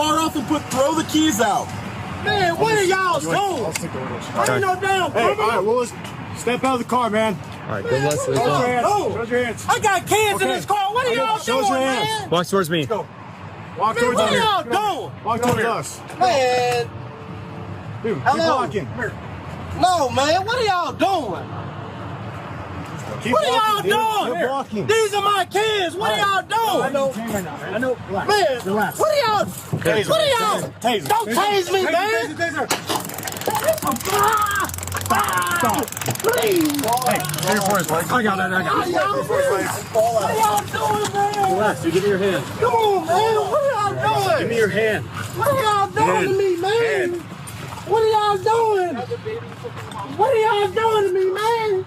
car off and throw the keys out. Man, what are y'all doing? I ain't no damn Hey, all right, well, let's step out of the car, man. All right, good luck. Show your hands. Show your hands. I got kids in this car. What are y'all doing, man? Walk towards me. Let's go. Walk Man, towards what us. are y'all doing? Walk towards us. Man, Dude, keep hello. walking. No, man, what are y'all doing? Keep What are walking, y'all dude. doing? Keep walking. These are my kids. What are y'all doing? I know. Relax. Man, Relax. what are y'all? Taser. What are y'all? Taser. Don't tase me, man. Stop. Please. Hey, take for his legs. I got it. What are y'all doing, man? Relax, dude. Give me your hand. Come on, man. What are y'all doing? Give me your hand. What are y'all doing to me, man? Hand. What are y'all doing? What are y'all doing to me, man?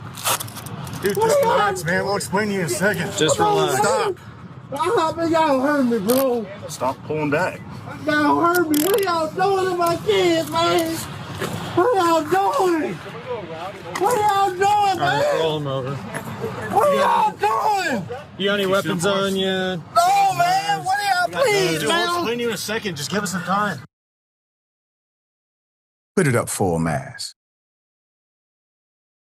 Dude, What just are y'all- relax, man. We'll explain to you in a second. Just relax. Stop. Y'all hurt me, bro. Stop pulling back. Y'all hurt me. What are y'all doing to my kids, man? What are y'all doing? What are y'all doing, All right, man? roll him over. What are y'all doing? You got any weapons on you? No, man. What are y'all, please, Dude, we'll man? explain to you in a second. Just give us some time. Put it up full mass.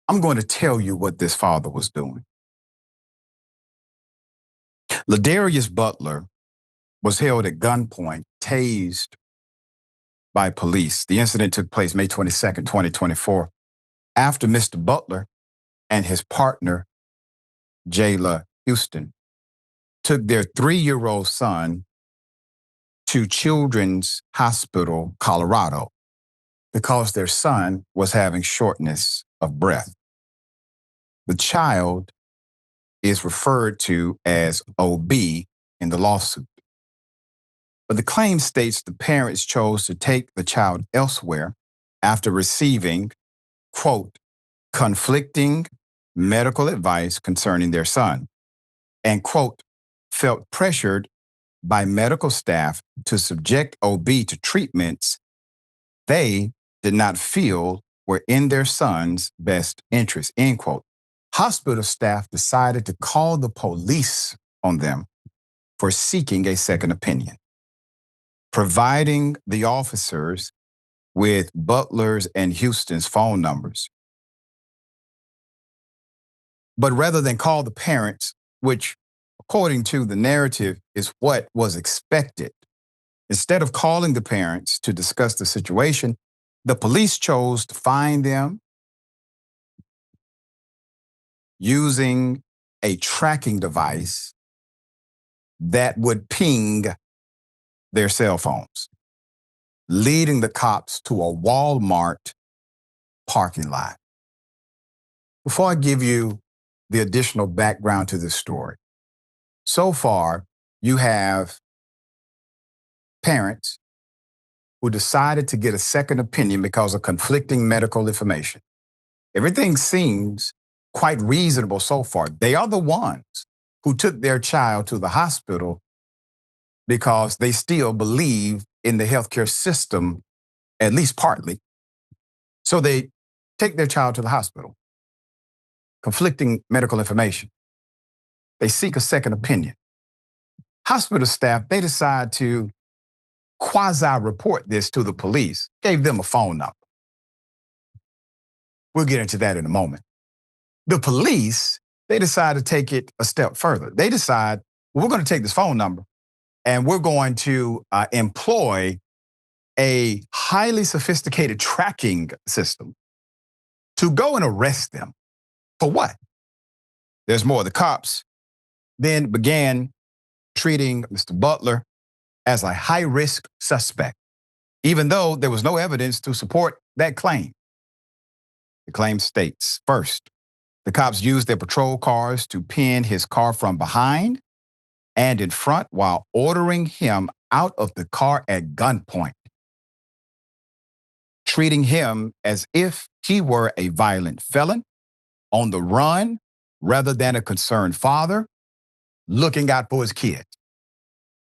I'm going to tell you what this father was doing. LaDarius Butler was held at gunpoint, tased by police. The incident took place May 22nd, 2024, after Mr. Butler and his partner, Jayla Houston, took their 3-year-old son to Children's Hospital, Colorado, because their son was having shortness of breath. The child is referred to as OB in the lawsuit. But the claim states the parents chose to take the child elsewhere after receiving, quote, conflicting medical advice concerning their son, and, quote, felt pressured by medical staff to subject OB to treatments they did not feel were in their son's best interest, end quote. Hospital staff decided to call the police on them for seeking a second opinion, providing the officers with Butler's and Houston's phone numbers. But rather than call the parents, which according to the narrative is what was expected, instead of calling the parents to discuss the situation, the police chose to find them using a tracking device that would ping their cell phones, leading the cops to a Walmart parking lot. Before I give you the additional background to this story, so far you have parents who decided to get a second opinion because of conflicting medical information. Everything seems quite reasonable so far. They are the ones who took their child to the hospital because they still believe in the healthcare system, at least partly. So they take their child to the hospital. Conflicting medical information. They seek a second opinion. Hospital staff, they decide to quasi-report this to the police, gave them a phone number. We'll get into that in a moment. The police, they decide to take it a step further. They decide, well, we're going to take this phone number and we're going to employ a highly sophisticated tracking system to go and arrest them. For what? There's more. The cops then began treating Mr. Butler as a high-risk suspect, even though there was no evidence to support that claim. The claim states, first, the cops used their patrol cars to pin his car from behind and in front while ordering him out of the car at gunpoint, treating him as if he were a violent felon on the run rather than a concerned father looking out for his kid.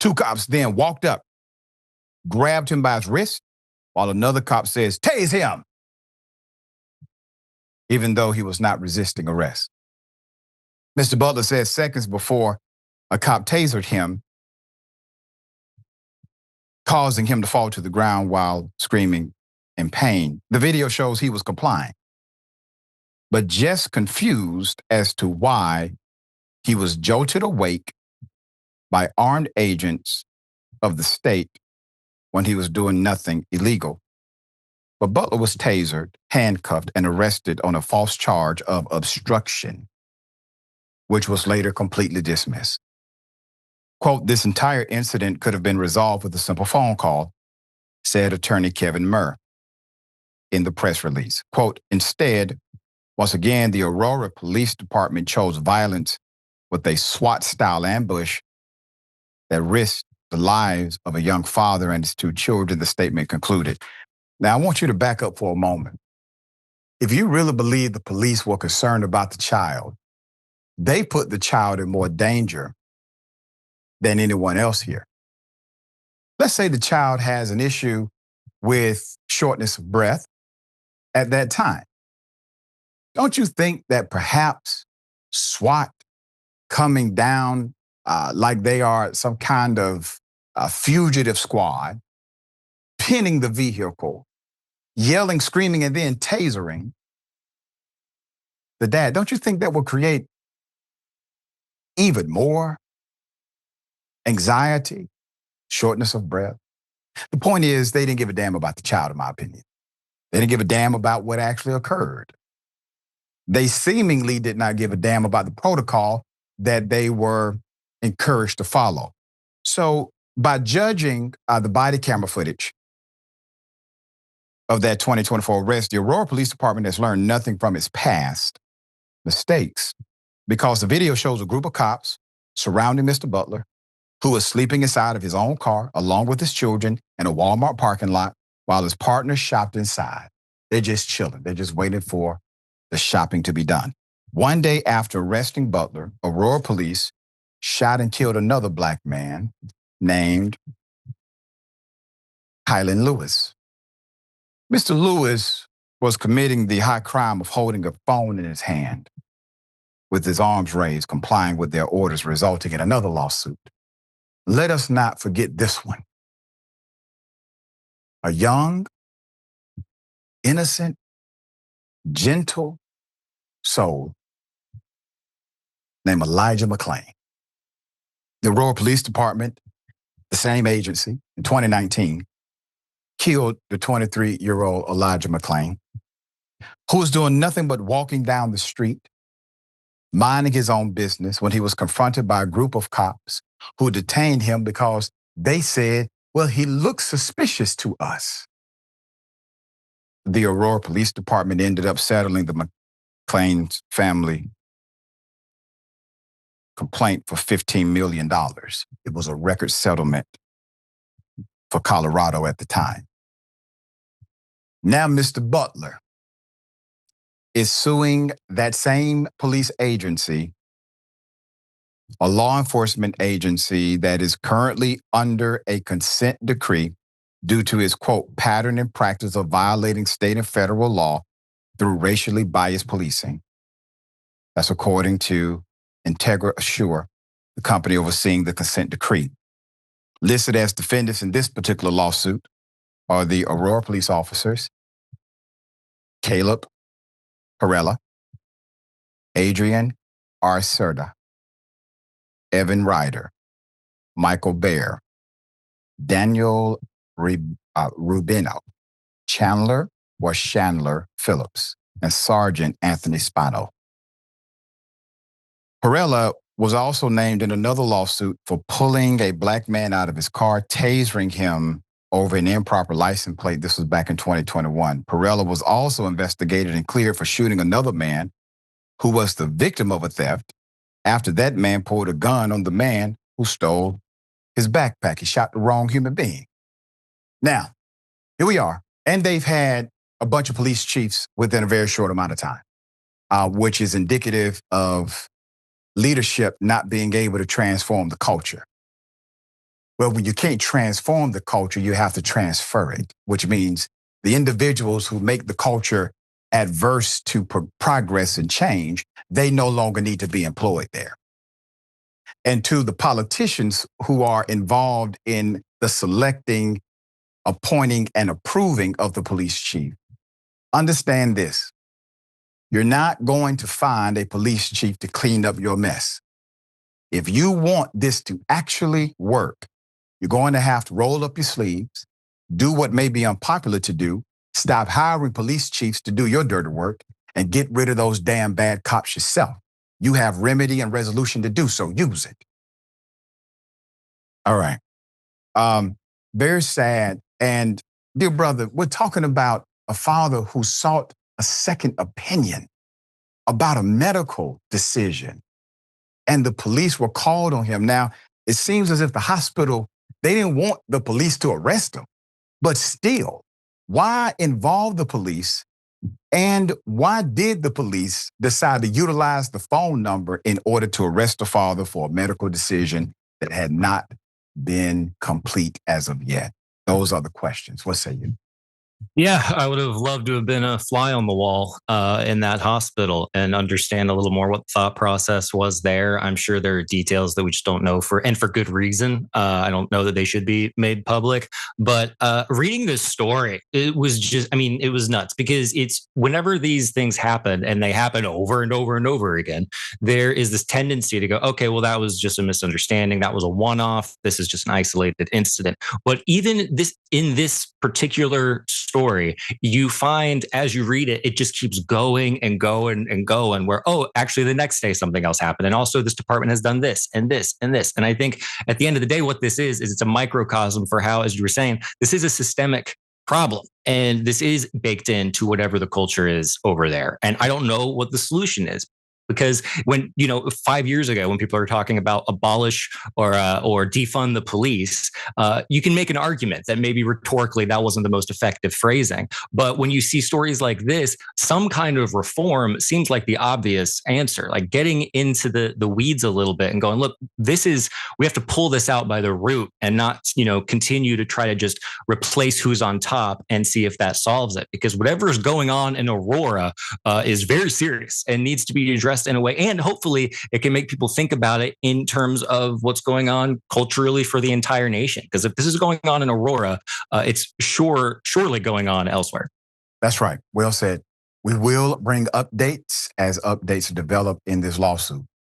Two cops then walked up, grabbed him by his wrist, while another cop says, "Tase him," even though he was not resisting arrest. Mr. Butler says seconds before a cop tasered him, causing him to fall to the ground while screaming in pain. The video shows he was complying, but just confused as to why he was jolted awake by armed agents of the state when he was doing nothing illegal. But Butler was tasered, handcuffed, and arrested on a false charge of obstruction, which was later completely dismissed. Quote, "This entire incident could have been resolved with a simple phone call," said attorney Kevin Murr in the press release. Quote, "Instead, once again, the Aurora Police Department chose violence with a SWAT-style ambush that risked the lives of a young father and his two children," the statement concluded. Now, I want you to back up for a moment. If you really believe the police were concerned about the child, they put the child in more danger than anyone else here. Let's say the child has an issue with shortness of breath at that time. Don't you think that perhaps SWAT coming down like they are some kind of fugitive squad, pinning the vehicle, yelling, screaming, and then tasering the dad, don't you think that will create even more anxiety, shortness of breath? The point is, they didn't give a damn about the child, in my opinion. They didn't give a damn about what actually occurred. They seemingly did not give a damn about the protocol that they were encouraged to follow. So by judging the body camera footage of that 2024 arrest, the Aurora Police Department has learned nothing from its past mistakes, because the video shows a group of cops surrounding Mr. Butler, who was sleeping inside of his own car along with his children in a Walmart parking lot while his partners shopped inside. They're just chilling. They're just waiting for the shopping to be done. One day after arresting Butler, Aurora police shot and killed another black man named Hylan Lewis. Mr. Lewis was committing the high crime of holding a phone in his hand with his arms raised, complying with their orders, resulting in another lawsuit. Let us not forget this one. A young, innocent, gentle soul named Elijah McClain. The Aurora Police Department, the same agency, in 2019, killed the 23-year-old Elijah McClain, who was doing nothing but walking down the street, minding his own business, when he was confronted by a group of cops who detained him because they said, well, he looks suspicious to us. The Aurora Police Department ended up settling the McClain's family complaint for $15 million. It was a record settlement for Colorado at the time. Now, Mr. Butler is suing that same police agency, a law enforcement agency that is currently under a consent decree due to his, quote, pattern and practice of violating state and federal law through racially biased policing. That's according to Integra Assure, the company overseeing the consent decree. Listed as defendants in this particular lawsuit are the Aurora police officers, Caleb Perella, Adrian Arcerda, Evan Ryder, Michael Baer, Daniel Rubino, Chandler Phillips, and Sergeant Anthony Spano. Perella was also named in another lawsuit for pulling a black man out of his car, tasering him over an improper license plate. This was back in 2021. Perella was also investigated and cleared for shooting another man who was the victim of a theft after that man pulled a gun on the man who stole his backpack. He shot the wrong human being. Now, here we are. And they've had a bunch of police chiefs within a very short amount of time, which is indicative of leadership not being able to transform the culture. Well, when you can't transform the culture, you have to transfer it, which means the individuals who make the culture adverse to progress and change, they no longer need to be employed there. And to the politicians who are involved in the selecting, appointing, and approving of the police chief. Understand this. You're not going to find a police chief to clean up your mess. If you want this to actually work, you're going to have to roll up your sleeves, do what may be unpopular to do, stop hiring police chiefs to do your dirty work, and get rid of those damn bad cops yourself. You have remedy and resolution to do so. Use it. All right. Very sad. And dear brother, we're talking about a father who sought a second opinion about a medical decision, and the police were called on him. Now, it seems as if the hospital, they didn't want the police to arrest him, but still, why involve the police? And why did the police decide to utilize the phone number in order to arrest the father for a medical decision that had not been complete as of yet? Those are the questions. What say you? Yeah, I would have loved to have been a fly on the wall in that hospital and understand a little more what the thought process was there. I'm sure there are details that we just don't know for good reason. I don't know that they should be made public. But reading this story, it was just, I mean, it was nuts because it's whenever these things happen and they happen over and over and over again, there is this tendency to go, okay, well, that was just a misunderstanding. That was a one-off. This is just an isolated incident. But even this in this particular story, you find as you read it, it just keeps going and going and going where, oh, actually the next day something else happened. And also this department has done this and this and this. And I think at the end of the day, what this is it's a microcosm for how, as you were saying, this is a systemic problem. And this is baked into whatever the culture is over there. And I don't know what the solution is. Because when, 5 years ago, when people are talking about abolish or defund the police, you can make an argument that maybe rhetorically that wasn't the most effective phrasing. But when you see stories like this, some kind of reform seems like the obvious answer, like getting into the weeds a little bit and going, look, we have to pull this out by the root and not, continue to try to just replace who's on top and see if that solves it. Because whatever is going on in Aurora is very serious and needs to be addressed in a way. And hopefully it can make people think about it in terms of what's going on culturally for the entire nation. Because if this is going on in Aurora, it's surely going on elsewhere. That's right. Well said. We will bring updates as updates develop in this lawsuit.